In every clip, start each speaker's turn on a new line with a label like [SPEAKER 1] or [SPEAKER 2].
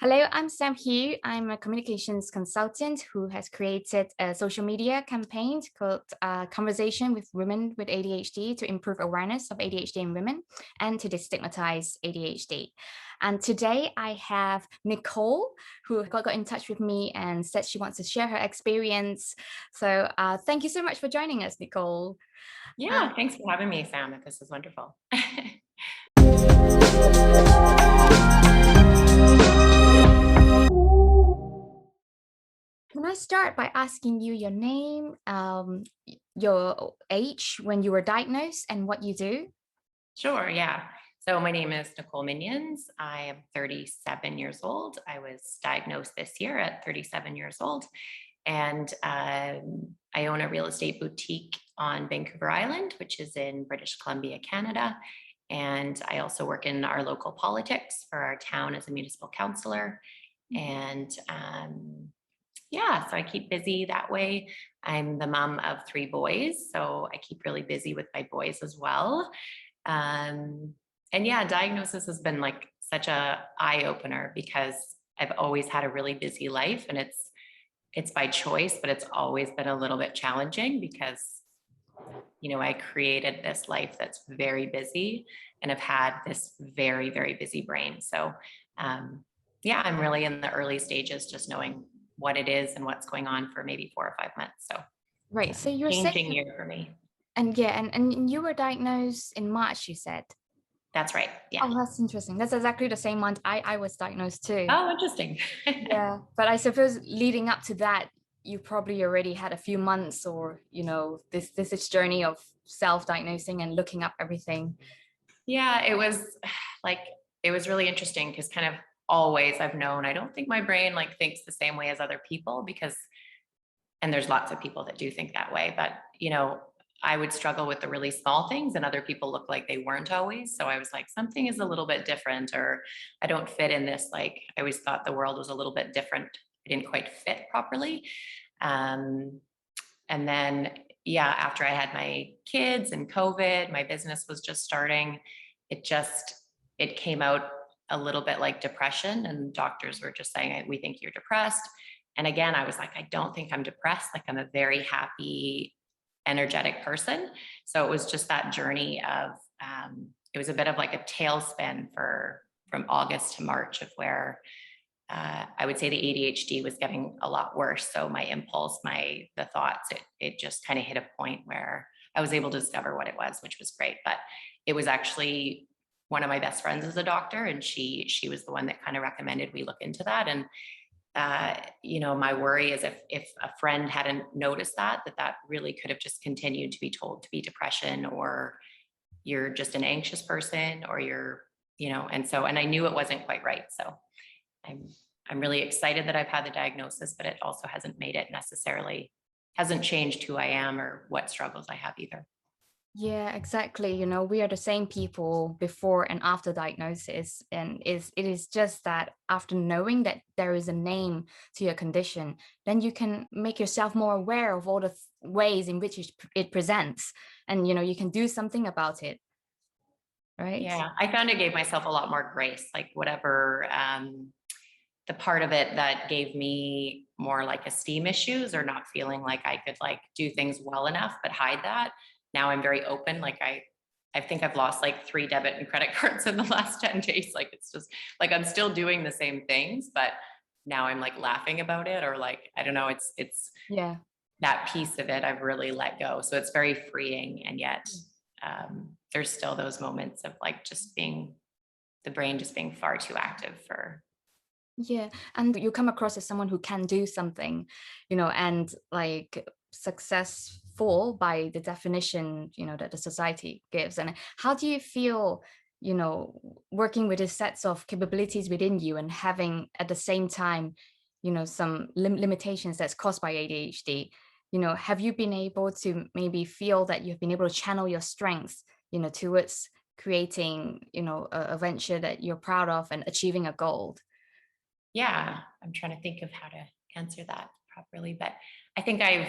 [SPEAKER 1] Hello, I'm Sam Hugh. I'm a communications consultant who has created a social media campaign called Conversation with Women with ADHD to improve awareness of ADHD in women and to destigmatize ADHD. And today I have Nicole, who got in touch with me and said she wants to share her experience. So thank you so much for joining us, Nicole. Uh,
[SPEAKER 2] Yeah, thanks for having me, Sam. This is wonderful.
[SPEAKER 1] Can I start by asking you your name, your age when you were diagnosed, and what you do?
[SPEAKER 2] Sure, yeah. So my name is Nicole Minions. I am 37 years old. I was diagnosed this year at 37 years old, and I own a real estate boutique on Vancouver Island, which is in British Columbia, Canada. And I also work in our local politics for our town as a municipal councillor. And yeah, so I keep busy that way. I'm the mom of three boys, so I keep really busy with my boys as well. Um, and yeah, diagnosis has been like such a eye opener because I've always had a really busy life, and it's by choice, but it's always been a little bit challenging because I created this life that's very busy and have had this very, very busy brain. So yeah, I'm really in the early stages, just knowing what it is and what's going on for maybe 4 or 5 months. So
[SPEAKER 1] Right. So you're
[SPEAKER 2] changing
[SPEAKER 1] saying,
[SPEAKER 2] year for me.
[SPEAKER 1] and yeah, and you were diagnosed in March, you said.
[SPEAKER 2] That's right. Yeah.
[SPEAKER 1] Oh, that's interesting. That's exactly the same month I was diagnosed too.
[SPEAKER 2] Oh, interesting.
[SPEAKER 1] Yeah. But I suppose leading up to that, you probably already had a few months or, this journey of self-diagnosing and looking up everything.
[SPEAKER 2] Yeah, it was like it was really interesting because kind of always I've known I don't think my brain like thinks the same way as other people because and there's lots of people that do think that way, but I would struggle with the really small things and other people look like they weren't always. So I was like, something is a little bit different, or I don't fit in this. Like, I always thought the world was a little bit different. I didn't quite fit properly. Um, and then, yeah, after I had my kids and COVID, my business was just starting. It just, it came out a little bit like depression, and doctors were just saying, we think you're depressed. And again, I was like, I don't think I'm depressed. Like, I'm a very happy, energetic person. So it was just that journey of, it was a bit of like a tailspin for from August to March of where I would say the ADHD was getting a lot worse. So my impulse, the thoughts, it just kind of hit a point where I was able to discover what it was, which was great. But it was actually one of my best friends is a doctor, and she was the one that kind of recommended we look into that. And my worry is if a friend hadn't noticed that really could have just continued to be told to be depression, or you're just an anxious person, or and I knew it wasn't quite right. So I'm I'm really excited that I've had the diagnosis, but it also hasn't changed who I am or what struggles I have either.
[SPEAKER 1] Yeah, exactly. We are the same people before and after diagnosis. And it is just that after knowing that there is a name to your condition, then you can make yourself more aware of all the ways in which it presents. And, you can do something about it, right?
[SPEAKER 2] Yeah, I found it gave myself a lot more grace, like whatever the part of it that gave me more like esteem issues or not feeling like I could like do things well enough but hide that. Now I'm very open. Like I think I've lost like 3 debit and credit cards in the last 10 days. Like it's just like I'm still doing the same things, but now I'm like laughing about it, or like I don't know, it's
[SPEAKER 1] Yeah.
[SPEAKER 2] that piece of it I've really let go. So it's very freeing, and yet there's still those moments of like just being the brain just being far too active for.
[SPEAKER 1] Yeah, and you come across as someone who can do something, and like successful by the definition, that the society gives. And how do you feel, working with the sets of capabilities within you and having at the same time, some limitations that's caused by ADHD? Have you been able to maybe feel that you've been able to channel your strengths, towards creating, a venture that you're proud of and achieving a goal?
[SPEAKER 2] Yeah, I'm trying to think of how to answer that properly, but I think I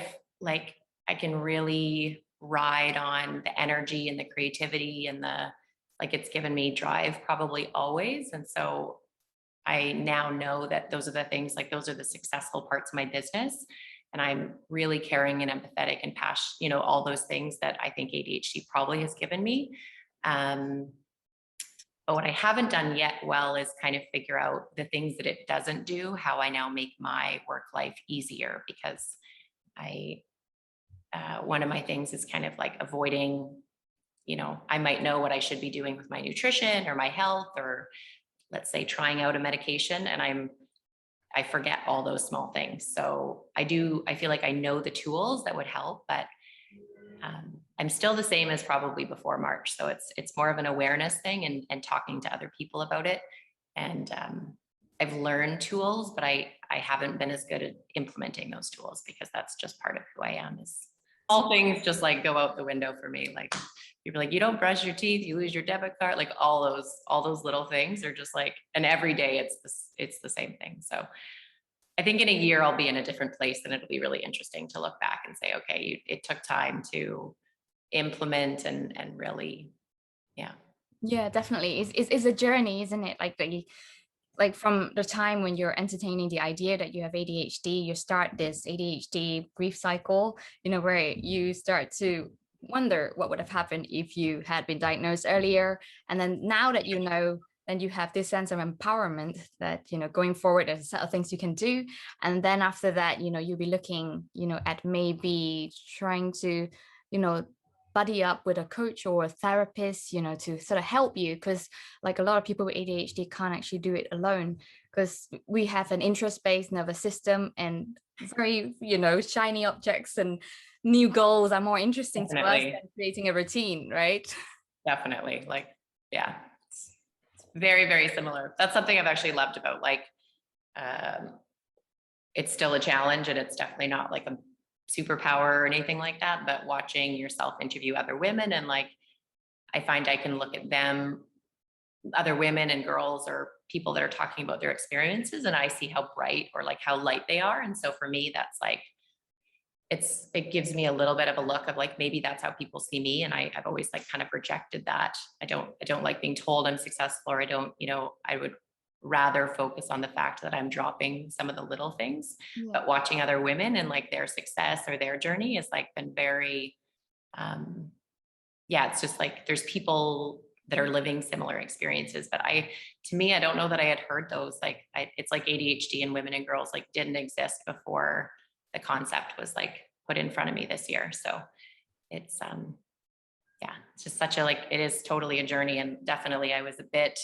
[SPEAKER 2] can really ride on the energy and the creativity and the like it's given me drive probably always. And so I now know that those are the things, like those are the successful parts of my business. And I'm really caring and empathetic and passionate, you know, all those things that I think ADHD probably has given me. Um, but what I haven't done yet well is kind of figure out the things that it doesn't do, how I now make my work life easier, because I, one of my things is kind of like avoiding, you know, I might know what I should be doing with my nutrition or my health, or let's say trying out a medication, and I forget all those small things. So I feel like I know the tools that would help, but I'm still the same as probably before March. So it's more of an awareness thing, and talking to other people about it. And I've learned tools, but I haven't been as good at implementing those tools, because that's just part of who I am. Is all things just like go out the window for me. Like people are like, you don't brush your teeth, you lose your debit card, like all those little things are just like, and every day it's the same thing. So I think in a year I'll be in a different place, and it'll be really interesting to look back and say, okay, it took time to implement and really, yeah.
[SPEAKER 1] Yeah, definitely. It's a journey, isn't it? Like from the time when you're entertaining the idea that you have ADHD, you start this ADHD grief cycle, where you start to wonder what would have happened if you had been diagnosed earlier. And then now that you know, then you have this sense of empowerment that, going forward, there's a set of things you can do. And then after that, you'll be looking, at maybe trying to, buddy up with a coach or a therapist, to sort of help you, because like a lot of people with ADHD can't actually do it alone, because we have an interest-based nervous system, and very, shiny objects and new goals are more interesting to us than creating a routine, right?
[SPEAKER 2] Definitely. Like, yeah, it's very, very similar. That's something I've actually loved about, like, it's still a challenge, and it's definitely not like a superpower or anything like that, but watching yourself interview other women, and like, I find I can look at them, other women and girls or people that are talking about their experiences, and I see how bright or like how light they are. And so for me, that's like, it gives me a little bit of a look of like, maybe that's how people see me. And I've always like kind of rejected that. I don't like being told I'm successful, or I don't, I would rather focus on the fact that I'm dropping some of the little things. Yeah. But watching other women and like their success or their journey has like been very, yeah, it's just like, there's people that are living similar experiences, but to me, I don't know that I had heard those. Like, it's like ADHD in women and girls like didn't exist before the concept was like put in front of me this year. So it's, yeah, it's just such a, like, it is totally a journey. And definitely I was a bit,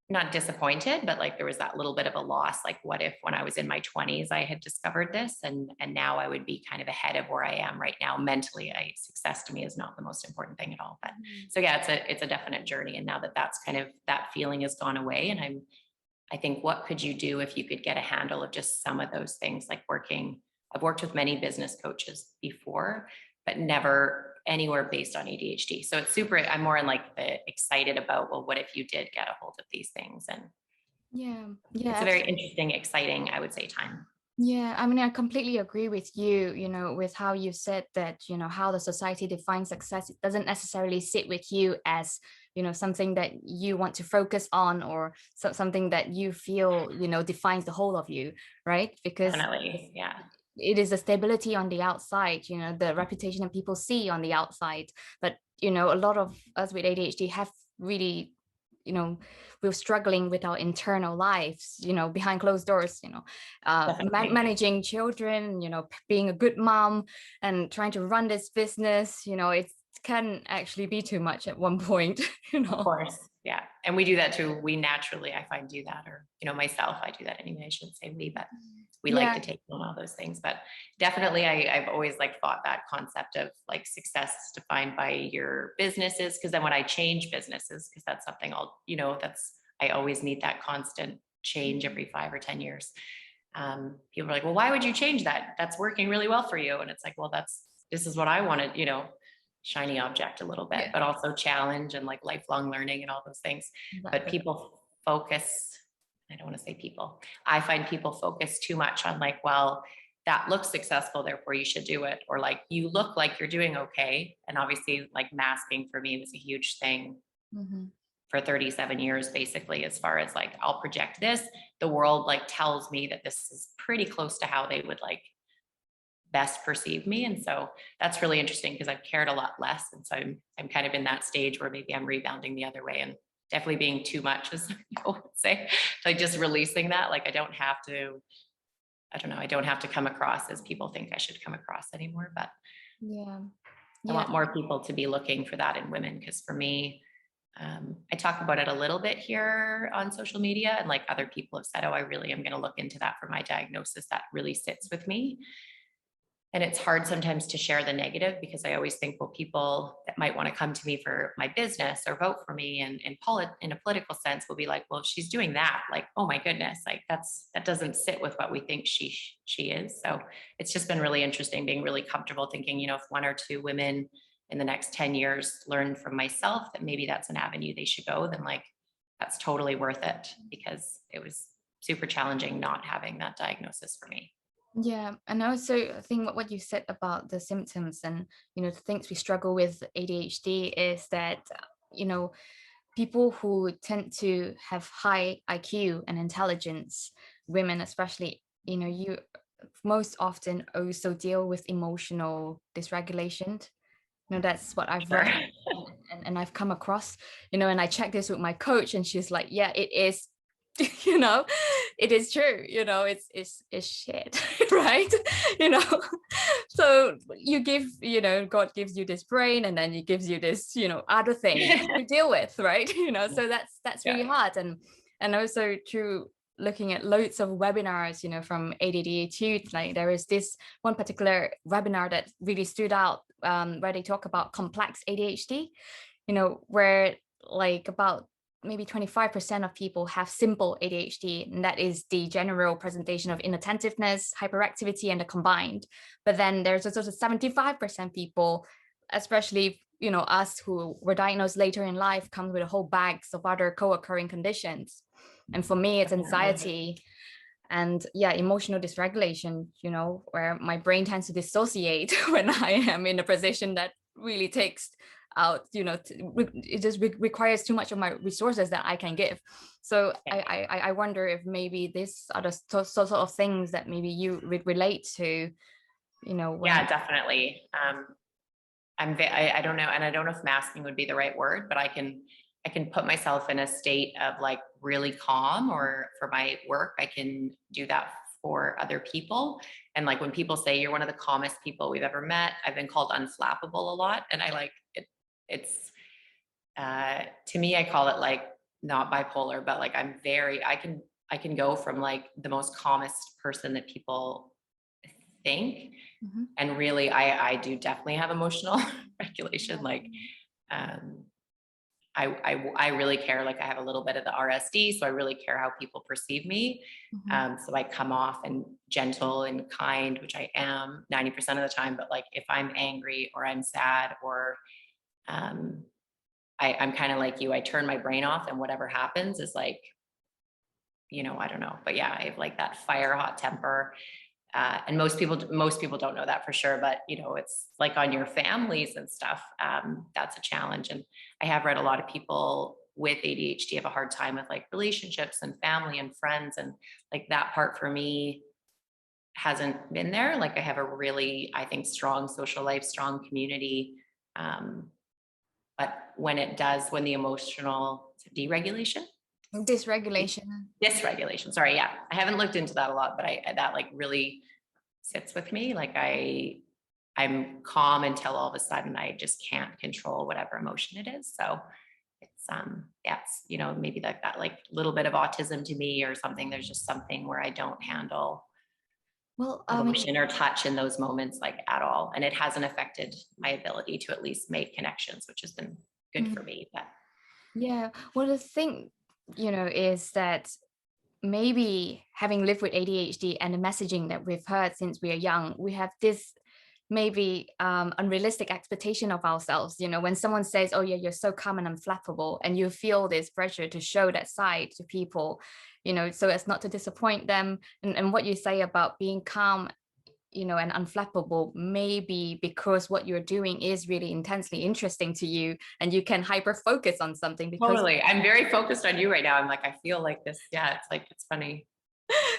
[SPEAKER 2] not disappointed, but like there was that little bit of a loss. Like, what if when I was in my 20s, I had discovered this, and now I would be kind of ahead of where I am right now mentally. Success to me is not the most important thing at all. But so yeah, it's a definite journey. And now that that's kind of, that feeling has gone away, and I think, what could you do if you could get a handle of just some of those things? Like I've worked with many business coaches before, but never anywhere based on ADHD. So it's I'm more in like the excited about, well, what if you did get a hold of these things? And
[SPEAKER 1] yeah,
[SPEAKER 2] it's a very interesting, exciting, I would say, time.
[SPEAKER 1] Yeah, I mean, I completely agree with you, with how you said that, how the society defines success. It doesn't necessarily sit with you as, something that you want to focus on, or something that you feel, defines the whole of you, right? Because
[SPEAKER 2] definitely, yeah,
[SPEAKER 1] it is a stability on the outside, the reputation that people see on the outside. But, a lot of us with ADHD have really, we're struggling with our internal lives, behind closed doors, managing children, being a good mom and trying to run this business, it can actually be too much at one point.
[SPEAKER 2] Of course. Yeah. And we do that too. We naturally, I find, do that, or, myself, I do that anyway. I shouldn't say we, but we like to take on all those things. But definitely I've always like thought that concept of like success is defined by your businesses. Cause then when I change businesses, cause that's something I always need that constant change every 5 or 10 years. People are like, well, why would you change that? That's working really well for you. And it's like, well, this is what I wanted, shiny object a little bit, but also challenge and like lifelong learning and all those things. Exactly. But people focus, I don't want to say people, I find people focus too much on like, well, that looks successful, therefore you should do it. Or like, you look like you're doing okay. And obviously like masking for me was a huge thing. Mm-hmm. for 37 years, basically, as far as like, I'll project this, the world like tells me that this is pretty close to how they would like best perceive me. And so that's really interesting because I've cared a lot less. And so I'm kind of in that stage where maybe I'm rebounding the other way and definitely being too much, as people would say, like just releasing that. Like I don't have to come across as people think I should come across anymore. But
[SPEAKER 1] Yeah.
[SPEAKER 2] I
[SPEAKER 1] Yeah.
[SPEAKER 2] want more people to be looking for that in women. Because for me, I talk about it a little bit here on social media, and like other people have said, oh, I really am going to look into that for my diagnosis. That really sits with me. And it's hard sometimes to share the negative because I always think, well, people that might want to come to me for my business or vote for me and in a political sense will be like, well, if she's doing that, like, oh my goodness, like that doesn't sit with what we think she is. So it's just been really interesting, being really comfortable thinking, if one or two women in the next 10 years learn from myself that maybe that's an avenue they should go, then like that's totally worth it, because it was super challenging not having that diagnosis for me.
[SPEAKER 1] Yeah, and also I think what you said about the symptoms and the things we struggle with ADHD is that people who tend to have high IQ and intelligence, women especially, you most often also deal with emotional dysregulation. That's what I've
[SPEAKER 2] Sure.
[SPEAKER 1] read and I've come across, and I checked this with my coach and she's like, yeah, it is. It is true, it's shit. Right. you know so you give, God gives you this brain and then he gives you this, other thing to deal with, right? So that's really
[SPEAKER 2] Yeah.
[SPEAKER 1] hard. And also through looking at loads of webinars, from ADHD, like there is this one particular webinar that really stood out, where they talk about complex ADHD, where like about maybe 25% of people have simple ADHD, and that is the general presentation of inattentiveness, hyperactivity, and the combined. But then there's also 75% people, especially us who were diagnosed later in life, comes with a whole bags of other co-occurring conditions. And for me, it's anxiety and emotional dysregulation, where my brain tends to dissociate when I am in a position that really takes out, it just requires too much of my resources that I can give. So I wonder if maybe these are the sort of things that maybe you relate to,
[SPEAKER 2] Yeah, definitely. I don't know, and I don't know if masking would be the right word, but I can put myself in a state of like really calm, or for my work, I can do that for other people. And like when people say you're one of the calmest people we've ever met, I've been called unflappable a lot. And I like it. It's to me, I call it like not bipolar, but like I can go from like the most calmest person that people think.
[SPEAKER 1] Mhm.
[SPEAKER 2] And really, I do definitely have emotional regulation. Like, I really care. Like I have a little bit of the RSD, so I really care how people perceive me.
[SPEAKER 1] Mhm.
[SPEAKER 2] So I come off and gentle and kind, which I am 90% of the time. But like if I'm angry or I'm sad or I'm kind of like you, I turn my brain off, and whatever happens is like, I don't know. But yeah, I have like that fire hot temper. And most people don't know that for sure, but it's like on your families and stuff. That's a challenge. And I have read a lot of people with ADHD have a hard time with like relationships and family and friends. And like that part for me hasn't been there. Like I have a really, I think, strong social life, strong community. But when the emotional deregulation,
[SPEAKER 1] Dysregulation.
[SPEAKER 2] dysregulation, sorry. Yeah. I haven't looked into that a lot, but that like really sits with me. Like I'm calm until all of a sudden I just can't control whatever emotion it is. So it's it's maybe that like little bit of autism to me or something. There's just something where I don't handle
[SPEAKER 1] Well,
[SPEAKER 2] emotion or touch in those moments like at all. And it hasn't affected my ability to at least make connections, which has been good for me. But
[SPEAKER 1] yeah. Well, the thing, is that maybe having lived with ADHD and the messaging that we've heard since we are young, we have this maybe unrealistic expectation of ourselves. When someone says, oh yeah, you're so calm and unflappable, and you feel this pressure to show that side to people, so as not to disappoint them. And what you say about being calm and unflappable, maybe because what you're doing is really intensely interesting to you, and you can hyper focus on something because
[SPEAKER 2] Totally. I'm very focused on you right now. I'm like, I feel like this. Yeah, it's like, it's funny.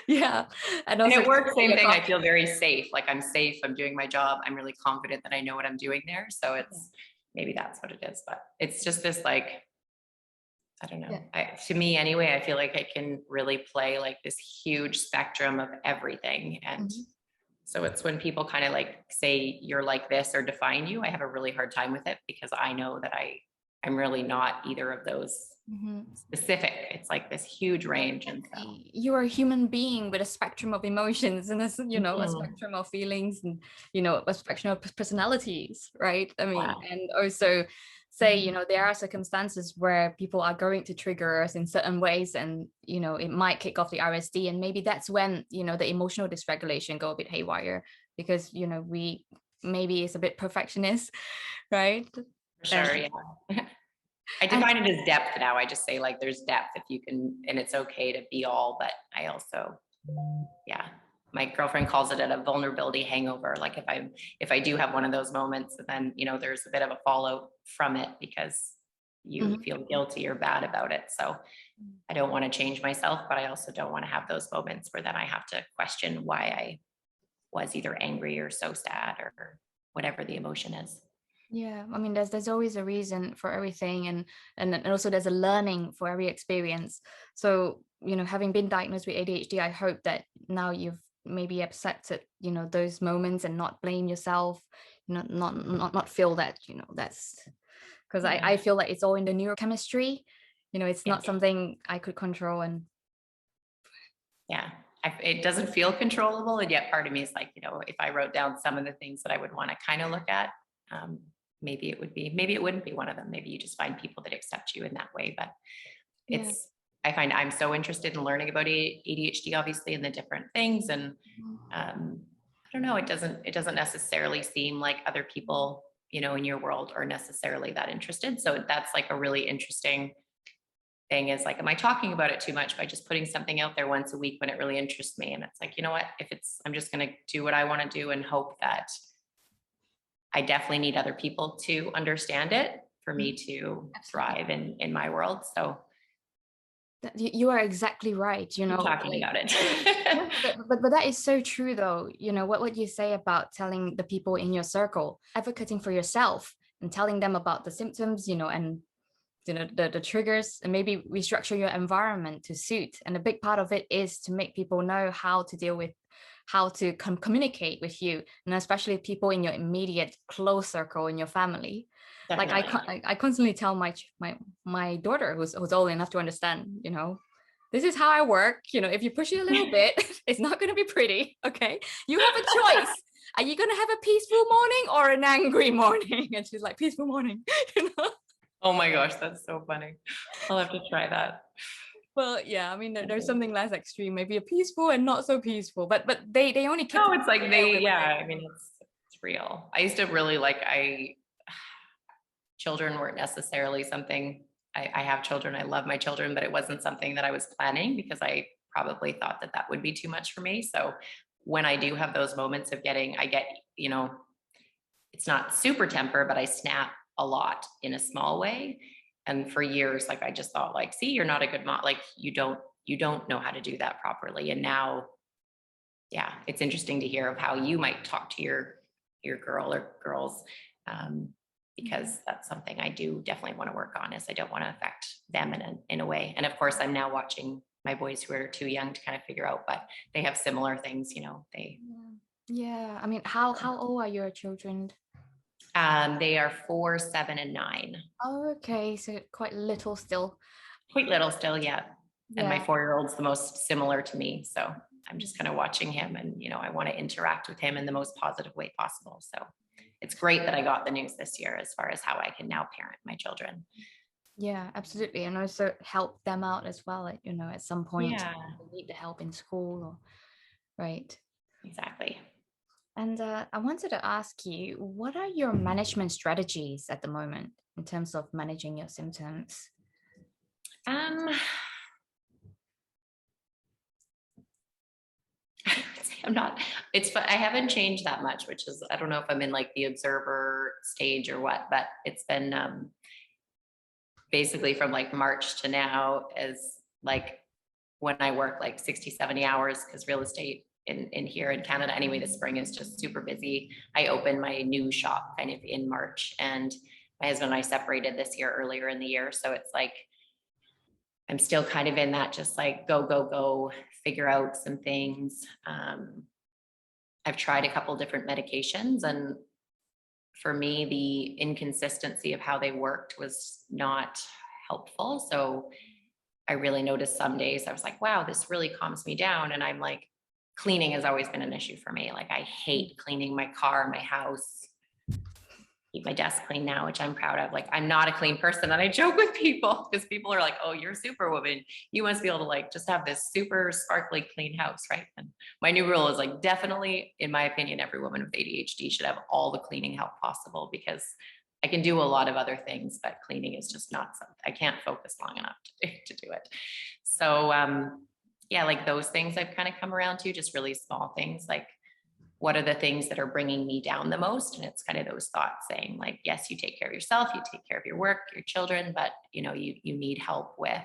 [SPEAKER 1] yeah. And
[SPEAKER 2] And
[SPEAKER 1] also
[SPEAKER 2] at work, same thing. I feel very safe. Like I'm safe. I'm doing my job. I'm really confident that I know what I'm doing there. So it's maybe that's what it is, but it's just this like, I don't know. To me anyway, I feel like I can really play like this huge spectrum of everything. And so it's when people kind of like say you're like this or define you, I have a really hard time with it because I know that I'm really not either of those specific. It's like this huge range. And so
[SPEAKER 1] you are a human being with a spectrum of emotions and a spectrum of feelings and a spectrum of personalities, right? I mean, and also say there are circumstances where people are going to trigger us in certain ways, and it might kick off the RSD, and maybe that's when the emotional dysregulation go a bit haywire, because we maybe it's a bit perfectionist, right?
[SPEAKER 2] For sure, yeah. I define it as depth now. I just say like there's depth if you can, and it's okay to be all, but I also, my girlfriend calls it a vulnerability hangover. Like if I do have one of those moments, then there's a bit of a fallout from it because you feel guilty or bad about it. So I don't want to change myself, but I also don't want to have those moments where then I have to question why I was either angry or so sad or whatever the emotion is.
[SPEAKER 1] Yeah, I mean, there's always a reason for everything, and also there's a learning for every experience. So having been diagnosed with ADHD, I hope that now you've maybe accepted those moments and not blame yourself, not feel that that's because I feel like it's all in the neurochemistry. It's not something I could control. And
[SPEAKER 2] it doesn't feel controllable, and yet part of me is like, if I wrote down some of the things that I would want to kind of look at, maybe it wouldn't be one of them. Maybe you just find people that accept you in that way. But I find I'm so interested in learning about ADHD, obviously, and the different things. And I don't know, it doesn't necessarily seem like other people, in your world are necessarily that interested. So that's like a really interesting thing is like, am I talking about it too much by just putting something out there once a week when it really interests me? And it's like, you know what, I'm just going to do what I want to do and hope that I definitely need other people to understand it for me to thrive in my world. So
[SPEAKER 1] you are exactly right.
[SPEAKER 2] Talking about it.
[SPEAKER 1] but that is so true though. What you say about telling the people in your circle, advocating for yourself and telling them about the symptoms, and the triggers, and maybe restructure your environment to suit. And a big part of it is to make people know how to deal with, how to communicate with you, and especially people in your immediate close circle in your family. Definitely. Like I constantly tell my daughter, who's old enough to understand, this is how I work. If you push it a little bit, it's not going to be pretty. Okay, you have a choice. Are you going to have a peaceful morning or an angry morning? And she's like, peaceful morning.
[SPEAKER 2] Oh my gosh, that's so funny. I'll have to try that.
[SPEAKER 1] Well, yeah, I mean, there's something less extreme, maybe a peaceful and not so peaceful, but they only keep.
[SPEAKER 2] No, it's like I mean, it's real. I used to really children weren't necessarily something. I have children. I love my children, but it wasn't something that I was planning because I probably thought that would be too much for me. So when I do have those moments of I get, it's not super temper, but I snap a lot in a small way. And for years, I just thought see, you're not a good mom. You don't know how to do that properly. And now, it's interesting to hear of how you might talk to your girl or girls, because that's something I do definitely want to work on, is I don't want to affect them in a way. And of course, I'm now watching my boys who are too young to kind of figure out, but they have similar things, they.
[SPEAKER 1] Yeah. I mean, how old are your children?
[SPEAKER 2] They are 4, 7, and 9.
[SPEAKER 1] Oh, okay. So quite little still.
[SPEAKER 2] Quite little still, yeah. And my 4-year-old's the most similar to me. So I'm just kind of watching him, and, I want to interact with him in the most positive way possible. So it's great that I got the news this year as far as how I can now parent my children.
[SPEAKER 1] Yeah, absolutely. And also help them out as well. At some point, they need the help in school, right?
[SPEAKER 2] Exactly.
[SPEAKER 1] And I wanted to ask you, what are your management strategies at the moment in terms of managing your symptoms?
[SPEAKER 2] I'm not, I haven't changed that much, which is, I don't know if I'm in like the observer stage or what, but it's been basically from like March to now is like when I work like 60, 70 hours, because real estate in here in Canada, anyway, the spring is just super busy. I opened my new shop kind of in March, and my husband and I separated this year earlier in the year. So it's like, I'm still kind of in that just like go, go, go, figure out some things. I've tried a couple different medications, and for me, the inconsistency of how they worked was not helpful. So I really noticed some days I was like, wow, this really calms me down. And I'm like, cleaning has always been an issue for me. Like, I hate cleaning my car, my house, keep my desk clean now, which I'm proud of. Like, I'm not a clean person. And I joke with people because people are like, oh, you're superwoman. You must be able to like just have this super sparkly clean house, right? And my new rule is like, definitely, in my opinion, every woman with ADHD should have all the cleaning help possible, because I can do a lot of other things, but cleaning is just not something I can't focus long enough to do it. So yeah, like those things I've kind of come around to, just really small things like, what are the things that are bringing me down the most? And it's kind of those thoughts saying like, yes, you take care of yourself, you take care of your work, your children, but you know, you need help with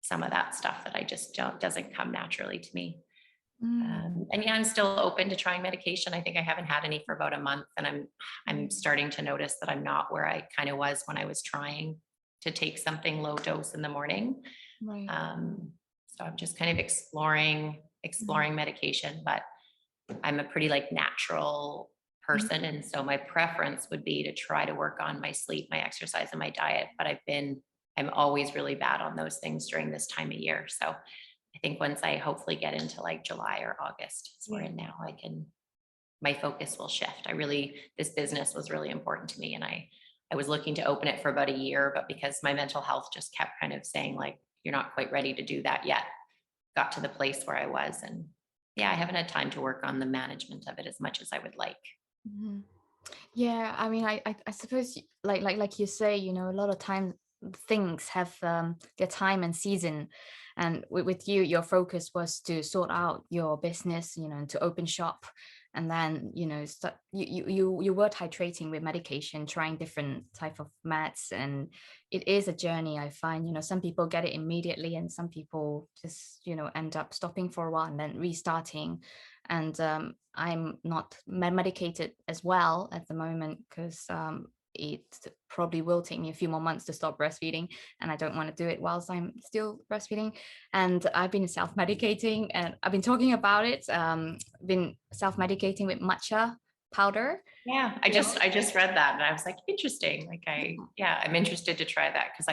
[SPEAKER 2] some of that stuff that I just doesn't come naturally to me. And yeah, I'm still open to trying medication. I think I haven't had any for about a month, and I'm starting to notice that I'm not where I kind of was when I was trying to take something low dose in the morning.
[SPEAKER 1] Right.
[SPEAKER 2] So I'm just kind of exploring medication, but I'm a pretty like natural person. And so my preference would be to try to work on my sleep, my exercise, and my diet. But I'm always really bad on those things during this time of year. So I think once I hopefully get into like July or August, as we're in now, my focus will shift. This business was really important to me. And I was looking to open it for about a year, but because my mental health just kept kind of saying like, you're not quite ready to do that yet, got to the place where I was. And yeah, I haven't had time to work on the management of it as much as I would like.
[SPEAKER 1] Yeah, I mean, I suppose like you say, you know, a lot of times things have their time and season, and with you, your focus was to sort out your business, you know, and to open shop, and then you know, you were titrating with medication, trying different type of meds, and it is a journey. I find, you know, some people get it immediately, and some people just, you know, end up stopping for a while and then restarting. And I'm not medicated as well at the moment because it probably will take me a few more months to stop breastfeeding, and I don't want to do it whilst I'm still breastfeeding. And I've been self-medicating, and I've been talking about it. Been self-medicating with matcha powder.
[SPEAKER 2] Yeah, I just read that and I was like, interesting. Like I'm interested to try that, because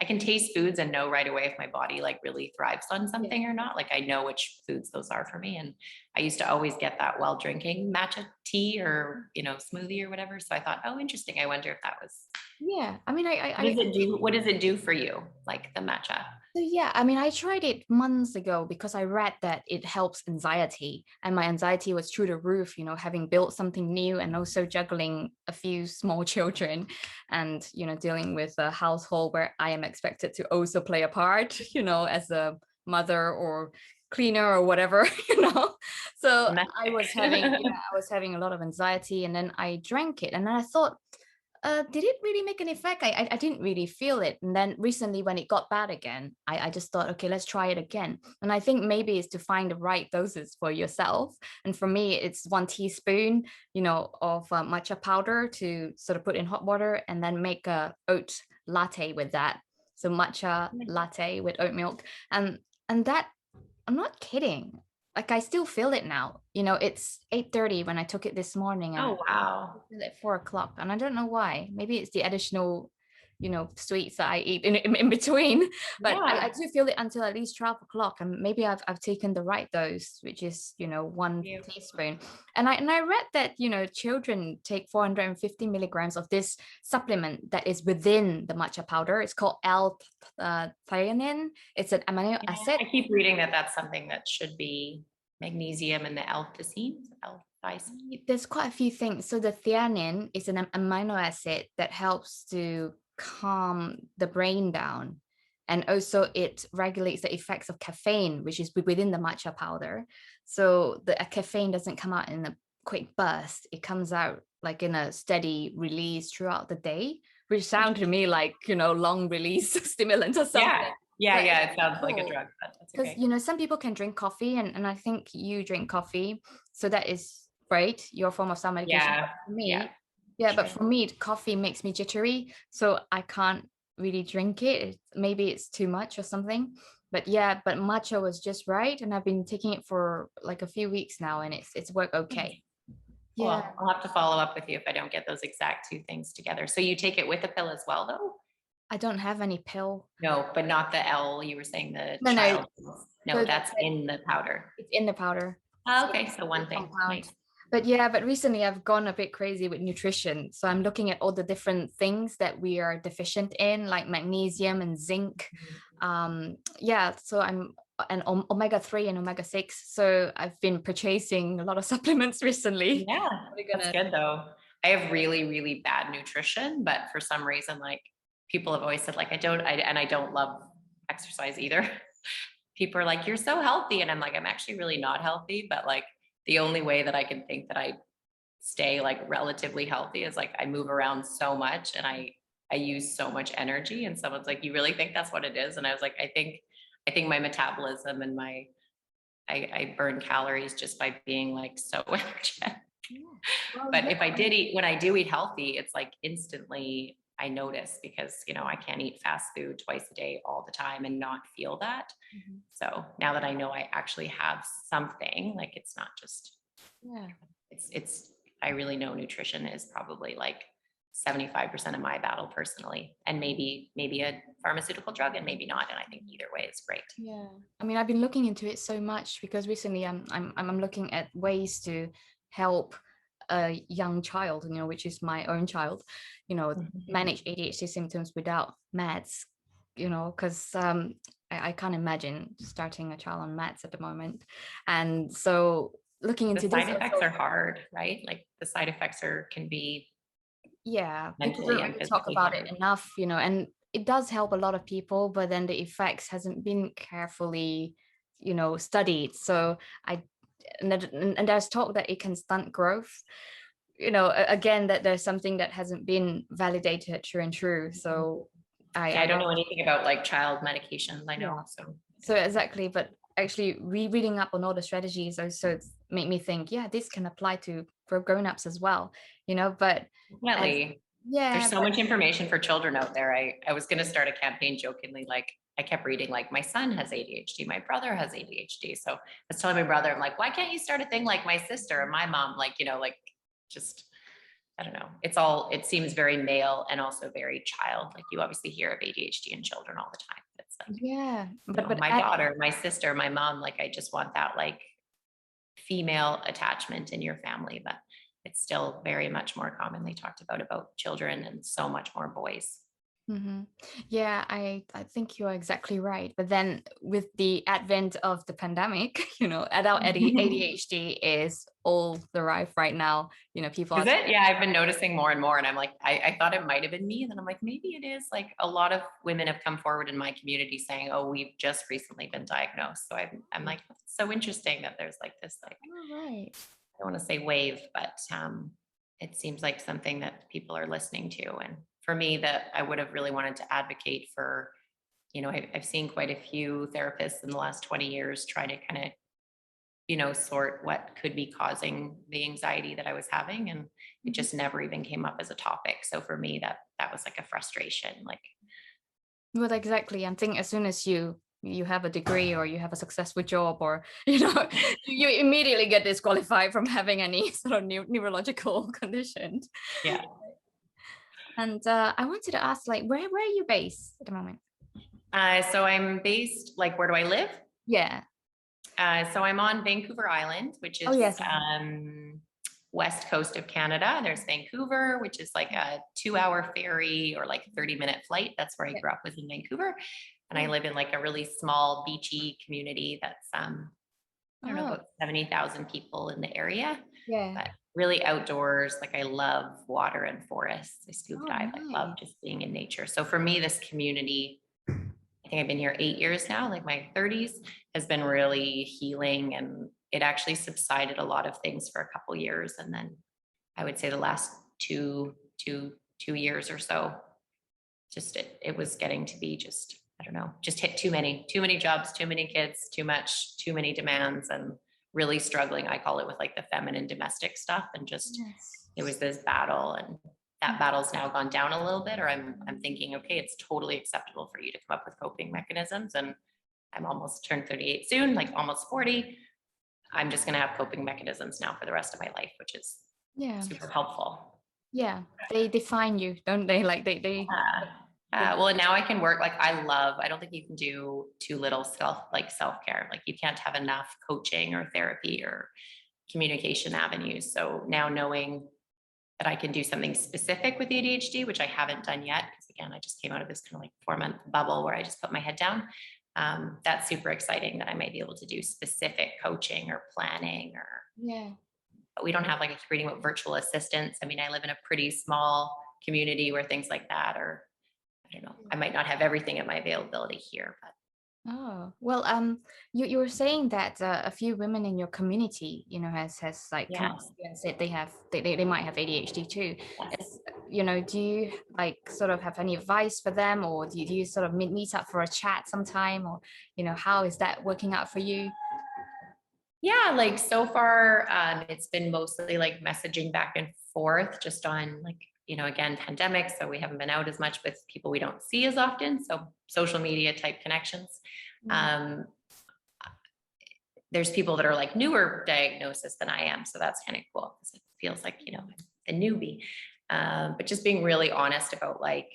[SPEAKER 2] I can taste foods and know right away if my body like really thrives on something or not. Like I know which foods those are for me. And I used to always get that while drinking matcha tea or, you know, smoothie or whatever. So I thought, oh, interesting. I wonder if that was,
[SPEAKER 1] Yeah, I mean,
[SPEAKER 2] what does it do? What does it do for you? Like the matcha?
[SPEAKER 1] so yeah, I mean, I tried it months ago because I read that it helps anxiety, and my anxiety was through the roof, you know, having built something new and also juggling a few small children, and, you know, dealing with a household where I am expected to also play a part, you know, as a mother or cleaner or whatever, you know. So I was having, I was having a lot of anxiety, and then I drank it, and then I thought, did it really make an effect? I didn't really feel it. And then recently when it got bad again, I just thought, okay, let's try it again. And I think maybe it's to find the right doses for yourself. And for me, it's 1 teaspoon, you know, of matcha powder to sort of put in hot water and then make a oat latte with that. So matcha latte with oat milk. And that, I'm not kidding. Like I still feel it now. You know, it's 8:30 when I took it this morning, and
[SPEAKER 2] Oh, wow.
[SPEAKER 1] I feel it at 4 o'clock, and I don't know why. Maybe it's the additional, you know, sweets that I eat in between. But I
[SPEAKER 2] Yeah.
[SPEAKER 1] do feel it until at least 12 o'clock, and maybe I've taken the right dose, which is, you know, one
[SPEAKER 2] You.
[SPEAKER 1] teaspoon. And I read that, you know, children take 450 milligrams of this supplement that is within the matcha powder. It's called L-theanine. It's an amino
[SPEAKER 2] Yeah,
[SPEAKER 1] acid.
[SPEAKER 2] I keep reading that that's something that should be magnesium and the L-theanine.
[SPEAKER 1] There's quite a few things. So the theanine is an amino acid that helps to calm the brain down. And also it regulates the effects of caffeine, which is within the matcha powder. So the caffeine doesn't come out in a quick burst. It comes out like in a steady release throughout the day, which sound to me like, long release stimulant or something.
[SPEAKER 2] Yeah. Yeah.
[SPEAKER 1] But
[SPEAKER 2] Yeah. It sounds
[SPEAKER 1] cool.
[SPEAKER 2] like a drug, but that's
[SPEAKER 1] Because,
[SPEAKER 2] okay.
[SPEAKER 1] some people can drink coffee, and I think you drink coffee. So that is great, your form of self-medication.
[SPEAKER 2] Yeah.
[SPEAKER 1] But for
[SPEAKER 2] Yeah.
[SPEAKER 1] me, yeah, but
[SPEAKER 2] Sure.
[SPEAKER 1] for me, coffee makes me jittery. So I can't really drink it. Maybe it's too much or something. But yeah, but matcha was just right. And I've been taking it for like a few weeks now, and it's worked okay. Yeah.
[SPEAKER 2] Well, I'll have to follow up with you if I don't get those exact two things together. So you take it with a pill as well, though?
[SPEAKER 1] I don't have any pill.
[SPEAKER 2] No, but not the L. You were saying the
[SPEAKER 1] No, no.
[SPEAKER 2] child pills. No,
[SPEAKER 1] So
[SPEAKER 2] that's in the powder.
[SPEAKER 1] it's in the powder.
[SPEAKER 2] Oh,
[SPEAKER 1] So
[SPEAKER 2] okay, so one thing.
[SPEAKER 1] compound.
[SPEAKER 2] Nice.
[SPEAKER 1] But yeah, but recently I've gone a bit crazy with nutrition. So I'm looking at all the different things that we are deficient in, like magnesium and zinc. Yeah, so I'm an omega-3 and omega-6. So I've been purchasing a lot of supplements recently.
[SPEAKER 2] Yeah, that's good though. I have really, really bad nutrition, but for some reason, like people have always said, like, I don't love exercise either. People are like, you're so healthy. And I'm like, I'm actually really not healthy, but like the only way that I can think that I stay like relatively healthy is like I move around so much and I use so much energy. And someone's like, you really think that's what it is? And I was like, I think my metabolism and I burn calories just by being like so energetic.
[SPEAKER 1] Yeah. Well,
[SPEAKER 2] But
[SPEAKER 1] yeah.
[SPEAKER 2] if I did eat, when I do eat healthy, it's like instantly I notice because, I can't eat fast food twice a day all the time and not feel that. So now that I know I actually have something, like it's not just,
[SPEAKER 1] Yeah.
[SPEAKER 2] I really know nutrition is probably like 75% of my battle personally, and maybe a pharmaceutical drug and maybe not. And I think either way is great.
[SPEAKER 1] Yeah. I mean, I've been looking into it so much because recently I'm looking at ways to help a young child, which is my own child, manage ADHD symptoms without meds, because I can't imagine starting a child on meds at the moment. And so looking
[SPEAKER 2] The
[SPEAKER 1] into this
[SPEAKER 2] side effects are hard, right? Like the side effects can be
[SPEAKER 1] yeah, people
[SPEAKER 2] mentally
[SPEAKER 1] don't
[SPEAKER 2] and
[SPEAKER 1] really talk
[SPEAKER 2] physically
[SPEAKER 1] about it
[SPEAKER 2] hard.
[SPEAKER 1] enough, and it does help a lot of people, but then the effects hasn't been carefully, studied. So and there's talk that it can stunt growth, again, that there's something that hasn't been validated true and true. So
[SPEAKER 2] Yeah, I
[SPEAKER 1] I
[SPEAKER 2] don't know anything about like child medications. I know.
[SPEAKER 1] yeah. So exactly, but actually reading up on all the strategies also made me think, yeah, this can apply to for grown-ups as well, but as
[SPEAKER 2] Definitely. There's
[SPEAKER 1] yeah,
[SPEAKER 2] so much information for children out there. I was going to start a campaign jokingly, like I kept reading, like my son has ADHD, my brother has ADHD. So I was telling my brother, I'm like, why can't you start a thing like my sister and my mom? Like, like just, I don't know. It seems very male and also very child. Like you obviously hear of ADHD in children all the time. It's like,
[SPEAKER 1] yeah, but
[SPEAKER 2] my daughter, my sister, my mom, like I just want that like female attachment in your family, but it's still very much more commonly talked about children and so much more boys.
[SPEAKER 1] Yeah, I think you are exactly right. But then with the advent of the pandemic, adult ADHD is all the rife right now. People
[SPEAKER 2] Is
[SPEAKER 1] are
[SPEAKER 2] it? Yeah, I've been noticing more and more. And I'm like, I thought it might have been me. And then I'm like, maybe it is. Like a lot of women have come forward in my community saying, oh, we've just recently been diagnosed. So I'm like, it's so interesting that there's like this, like,
[SPEAKER 1] right.
[SPEAKER 2] I don't want to say wave, but it seems like something that people are listening to. And for me, that I would have really wanted to advocate for, I've seen quite a few therapists in the last 20 years try to kind of, sort what could be causing the anxiety that I was having. And it just never even came up as a topic. So for me, that was like a frustration. Like,
[SPEAKER 1] Well, exactly. I'm thinking as soon as you have a degree or you have a successful job, or you immediately get disqualified from having any sort of neurological condition.
[SPEAKER 2] yeah.
[SPEAKER 1] And I wanted to ask, like, where are you based at the moment?
[SPEAKER 2] So I'm based, like, where do I live?
[SPEAKER 1] Yeah.
[SPEAKER 2] So I'm on Vancouver Island, which
[SPEAKER 1] Oh
[SPEAKER 2] is
[SPEAKER 1] yes.
[SPEAKER 2] west coast of Canada. There's Vancouver, which is like a 2-hour ferry or like 30-minute flight. That's where I grew up, was in Vancouver. And I live in like a really small beachy community that's I don't know, about 70,000 people in the area.
[SPEAKER 1] Yeah.
[SPEAKER 2] But really outdoors. Like I love water and forests. I scuba dive.
[SPEAKER 1] Nice.
[SPEAKER 2] I love just being in nature. So for me, this community, I think I've been here 8 years now, like my 30s has been really healing, and it actually subsided a lot of things for a couple years. And then I would say the last two years or so, just it was getting to be just, I don't know, just hit too many jobs, too many kids, too many demands, and really struggling. I call it with like the feminine domestic stuff, and just
[SPEAKER 1] Yes.
[SPEAKER 2] it was this battle, and that battle's now gone down a little bit, or I'm thinking, okay, it's totally acceptable for you to come up with coping mechanisms. And I'm almost turned 38 soon, like almost 40. I'm just going to have coping mechanisms now for the rest of my life, which is
[SPEAKER 1] Yeah.
[SPEAKER 2] super helpful.
[SPEAKER 1] Yeah. They define you, don't they? Like they
[SPEAKER 2] Well, now I can work, like I don't think you can do too little self-care. Like you can't have enough coaching or therapy or communication avenues. So now knowing that I can do something specific with ADHD, which I haven't done yet, because again, I just came out of this kind of like 4-month bubble where I just put my head down. That's super exciting that I might be able to do specific coaching or planning, or
[SPEAKER 1] yeah.
[SPEAKER 2] but we don't have, like, I keep reading about virtual assistants. I mean, I live in a pretty small community where things like that are, I don't know, I might not have everything at my availability here, but
[SPEAKER 1] Oh, well, you were saying that a few women in your community, has like come
[SPEAKER 2] yeah.
[SPEAKER 1] up to you and said they might have ADHD too.
[SPEAKER 2] Yes.
[SPEAKER 1] Is, do you like sort of have any advice for them, or do you sort of meet up for a chat sometime, or how is that working out for you?
[SPEAKER 2] Yeah, like so far, it's been mostly like messaging back and forth just on, like, again, pandemic. So we haven't been out as much with people we don't see as often. So social media type connections. Um, there's people that are like newer diagnosis than I am. So that's kind of cool because it feels like, I'm a newbie. But just being really honest about like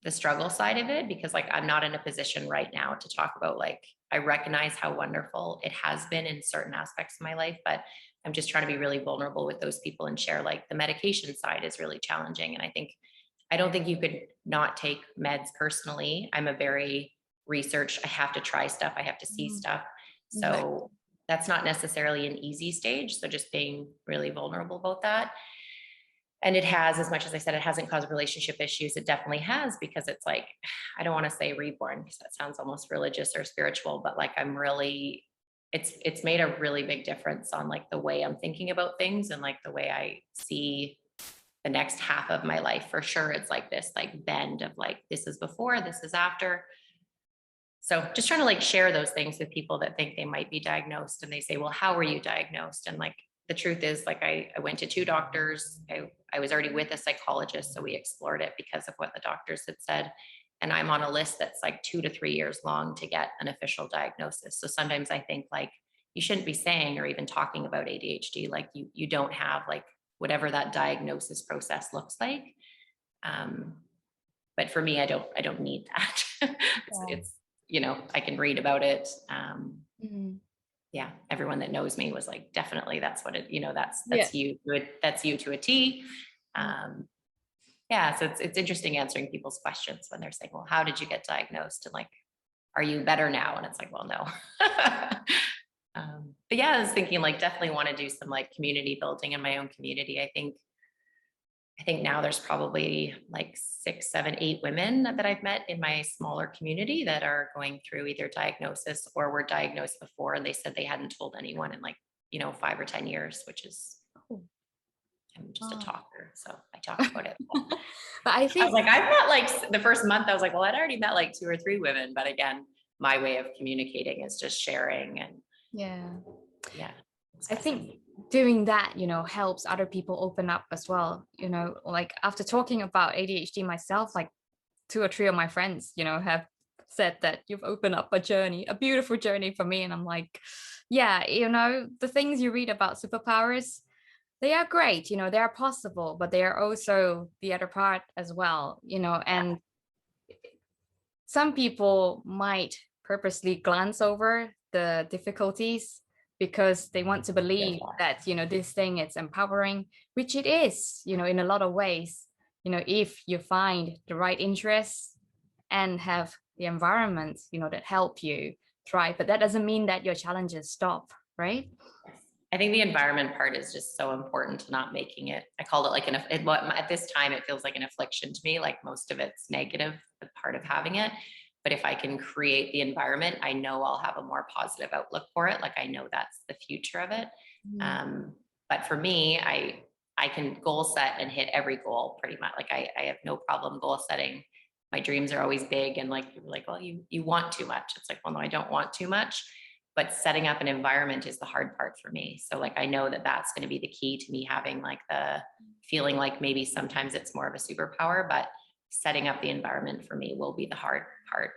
[SPEAKER 2] the struggle side of it, because like I'm not in a position right now to talk about, like, I recognize how wonderful it has been in certain aspects of my life, but I'm just trying to be really vulnerable with those people and share, like, the medication side is really challenging. And I don't think you could not take meds personally. I'm a very I have to try stuff. I have to see stuff. So that's not necessarily an easy stage. So just being really vulnerable about that. And it has, as much as I said, it hasn't caused relationship issues. It definitely has, because it's like, I don't want to say reborn because that sounds almost religious or spiritual, but like it's made a really big difference on like the way I'm thinking about things and like the way I see the next half of my life. For sure. It's like this like bend of like, this is before, this is after. So just trying to like share those things with people that think they might be diagnosed, and they say, well, how were you diagnosed? And like, the truth is, like, I went to 2 doctors. I was already with a psychologist. So we explored it because of what the doctors had said. And I'm on a list that's like 2 to 3 years long to get an official diagnosis. So sometimes I think like you shouldn't be saying or even talking about ADHD. Like you don't have like whatever that diagnosis process looks like. But for me, I don't need that. It's, I can read about it. Yeah, everyone that knows me was like, definitely that's what it, that's you to a T. Yeah. So it's interesting answering people's questions when they're saying, well, how did you get diagnosed? And like, are you better now? And it's like, well, no. But yeah, I was thinking like, definitely want to do some like community building in my own community. I think now there's probably like 6, 7, 8 women that I've met in my smaller community that are going through either diagnosis or were diagnosed before, and they said they hadn't told anyone in like, 5 or 10 years, which is, I'm just a talker, so I talk about it.
[SPEAKER 1] But I
[SPEAKER 2] I was
[SPEAKER 1] think,
[SPEAKER 2] like, I've met like the first month, I was like, well, I'd already met like 2 or 3 women, but again, my way of communicating is just sharing and
[SPEAKER 1] yeah,
[SPEAKER 2] yeah.
[SPEAKER 1] I think doing that, helps other people open up as well. Like after talking about ADHD myself, like 2 or 3 of my friends, have said that you've opened up a beautiful journey for me. And I'm like, yeah, the things you read about superpowers, they are great, they are possible, but they are also the other part as well, and some people might purposely glance over the difficulties because they want to believe that, this thing is empowering, which it is, in a lot of ways, if you find the right interests and have the environment, that help you thrive. But that doesn't mean that your challenges stop, right?
[SPEAKER 2] I think the environment part is just so important to not making it, I called it like at this time, it feels like an affliction to me, like most of it's negative, the part of having it. But if I can create the environment, I know I'll have a more positive outlook for it. Like I know that's the future of it. But for me, I can goal set and hit every goal pretty much. Like I have no problem goal setting. My dreams are always big, and like people are like, well, you want too much. It's like, well, no, I don't want too much. But setting up an environment is the hard part for me. So like I know that that's going to be the key to me having like the feeling like maybe sometimes it's more of a superpower, but setting up the environment for me will be the hard part,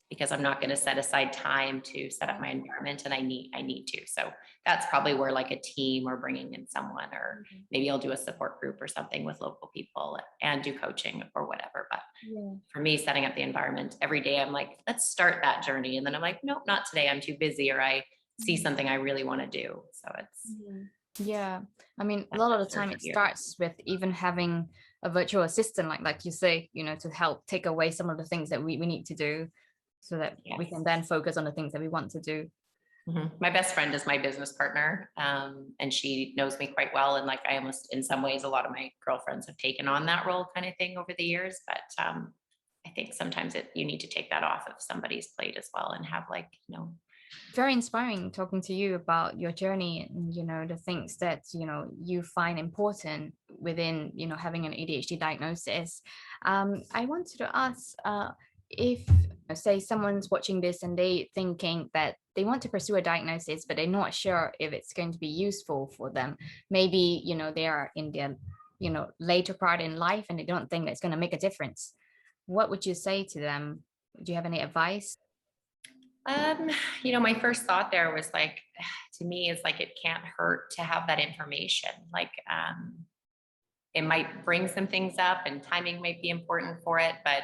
[SPEAKER 2] because I'm not going to set aside time to set up my environment, and I need to. So that's probably where like a team or bringing in someone, or maybe I'll do a support group or something with local people and do coaching or whatever. But for me, setting up the environment every day, I'm like, let's start that journey. And then I'm like, nope, not today. I'm too busy, or I see something I really want to do. So it's,
[SPEAKER 1] yeah. I mean, a lot of the time it starts with even having a virtual assistant, like you say, you know, to help take away some of the things that we need to do, so that we can then focus on the things that we want to do.
[SPEAKER 2] My best friend is my business partner, and she knows me quite well. And like I almost, in some ways, a lot of my girlfriends have taken on that role kind of thing over the years. But I think sometimes you need to take that off of somebody's plate as well, and have like, you know.
[SPEAKER 1] Very inspiring talking to you about your journey and, you know, the things that, you know, you find important within, you know, having an ADHD diagnosis. I wanted to ask, if say someone's watching this and they thinking that they want to pursue a diagnosis, but they're not sure if it's going to be useful for them. Maybe, you know, they are in their, you know, later part in life and they don't think that's going to make a difference. What would you say to them? Do you have any advice?
[SPEAKER 2] You know, my first thought there was like, to me, is like, it can't hurt to have that information. Like, it might bring some things up and timing might be important for it, but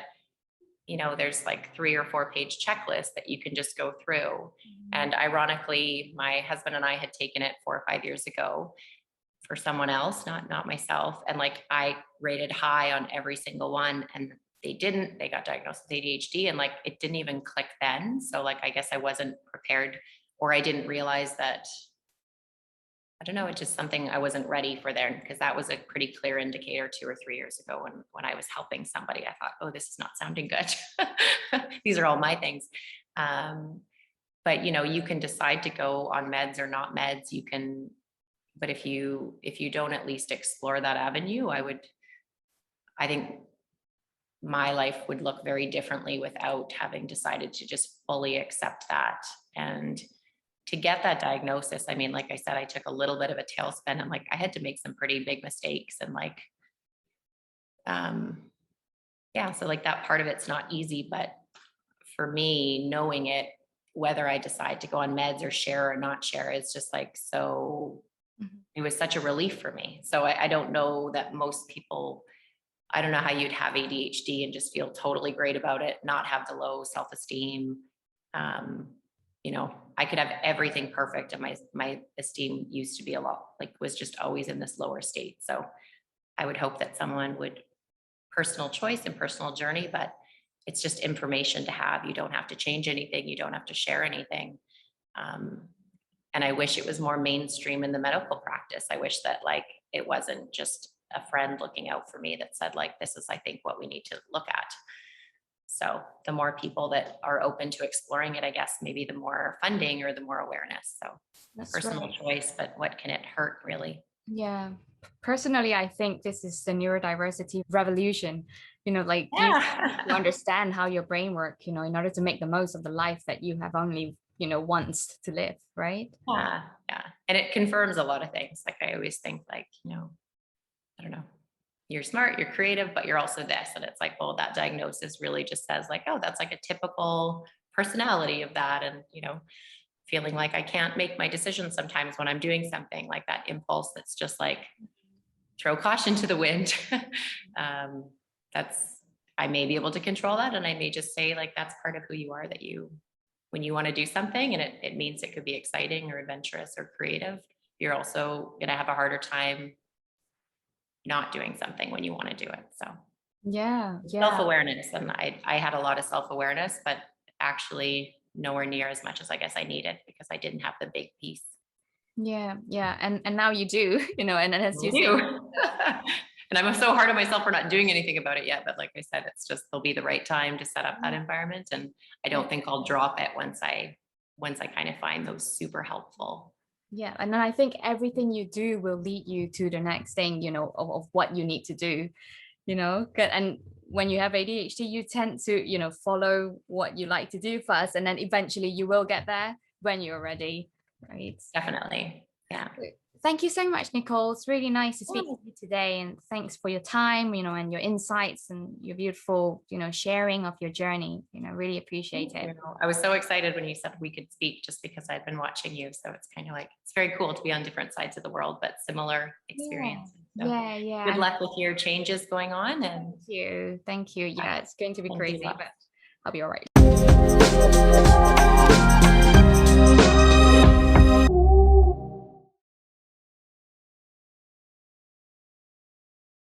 [SPEAKER 2] you know, there's like 3 or 4 page checklist that you can just go through. And ironically, my husband and I had taken it 4 or 5 years ago for someone else, not myself. And like, I rated high on every single one, and they got diagnosed with ADHD, and like, it didn't even click then. So like, I guess I wasn't prepared, or I didn't realize that, I don't know, it's just something I wasn't ready for there, because that was a pretty clear indicator 2 or 3 years ago when I was helping somebody. I thought, oh, this is not sounding good. These are all my things. But you know, you can decide to go on meds or not meds. You can, but if you don't at least explore that avenue, I think my life would look very differently without having decided to just fully accept that. And to get that diagnosis, I mean, like I said, I took a little bit of a tailspin, and like I had to make some pretty big mistakes, and like, yeah, so like that part of it's not easy, but for me, knowing it, whether I decide to go on meds or share or not share, it's just like, so it was such a relief for me. So I don't know that most people, I don't know how you'd have ADHD and just feel totally great about it, not have the low self-esteem. You know, I could have everything perfect, and my esteem used to be a lot, like, was just always in this lower state. So I would hope that someone would, personal choice and personal journey, but it's just information to have. You don't have to change anything. You don't have to share anything. And I wish it was more mainstream in the medical practice. I wish that like, it wasn't just a friend looking out for me that said like, this is, I think, what we need to look at. So the more people that are open to exploring it, I guess maybe the more funding or the more awareness. So that's personal choice, but what can it hurt really?
[SPEAKER 1] Yeah. Personally, I think this is the neurodiversity revolution, you know, like you understand how your brain works, you know, in order to make the most of the life that you have only, you know, once to live, right?
[SPEAKER 2] Yeah. And it confirms a lot of things. Like I always think like, you know, I don't know, you're smart, you're creative, but you're also this. And it's like, well, that diagnosis really just says like, oh, that's like a typical personality of that. And, you know, feeling like I can't make my decisions sometimes when I'm doing something, like that impulse that's just like, throw caution to the wind. I may be able to control that. And I may just say like, that's part of who you are, that you, when you want to do something and it means it could be exciting or adventurous or creative, you're also going to have a harder time not doing something when you want to do it. So
[SPEAKER 1] yeah.
[SPEAKER 2] Self-awareness. And I had a lot of self-awareness, but actually nowhere near as much as I guess I needed, because I didn't have the big piece.
[SPEAKER 1] Yeah, yeah. And now you do, and as
[SPEAKER 2] I
[SPEAKER 1] you say,
[SPEAKER 2] do. And I'm so hard on myself for not doing anything about it yet. But like I said, it's just, there'll be the right time to set up that environment. And I
[SPEAKER 1] yeah,
[SPEAKER 2] don't think I'll drop it once I kind of find those super helpful.
[SPEAKER 1] yeah. And then I think everything you do will lead you to the next thing, of what you need to do, And when you have ADHD, you tend to, follow what you like to do first, and then eventually you will get there when you're ready, right?
[SPEAKER 2] Definitely. Yeah.
[SPEAKER 1] Thank you so much, Nicole. It's really nice to speak to you today, and thanks for your time, and your insights and your beautiful, sharing of your journey. Really appreciate
[SPEAKER 2] Thank
[SPEAKER 1] it.
[SPEAKER 2] you. I was so excited when you said we could speak, just because I've been watching you. So it's kind of like, it's very cool to be on different sides of the world, but similar
[SPEAKER 1] Yeah,
[SPEAKER 2] experiences. So
[SPEAKER 1] yeah, yeah.
[SPEAKER 2] good
[SPEAKER 1] And
[SPEAKER 2] luck with your changes going on. And
[SPEAKER 1] thank you. Yeah, it's going to be
[SPEAKER 2] thank you.
[SPEAKER 1] crazy, but I'll be all right.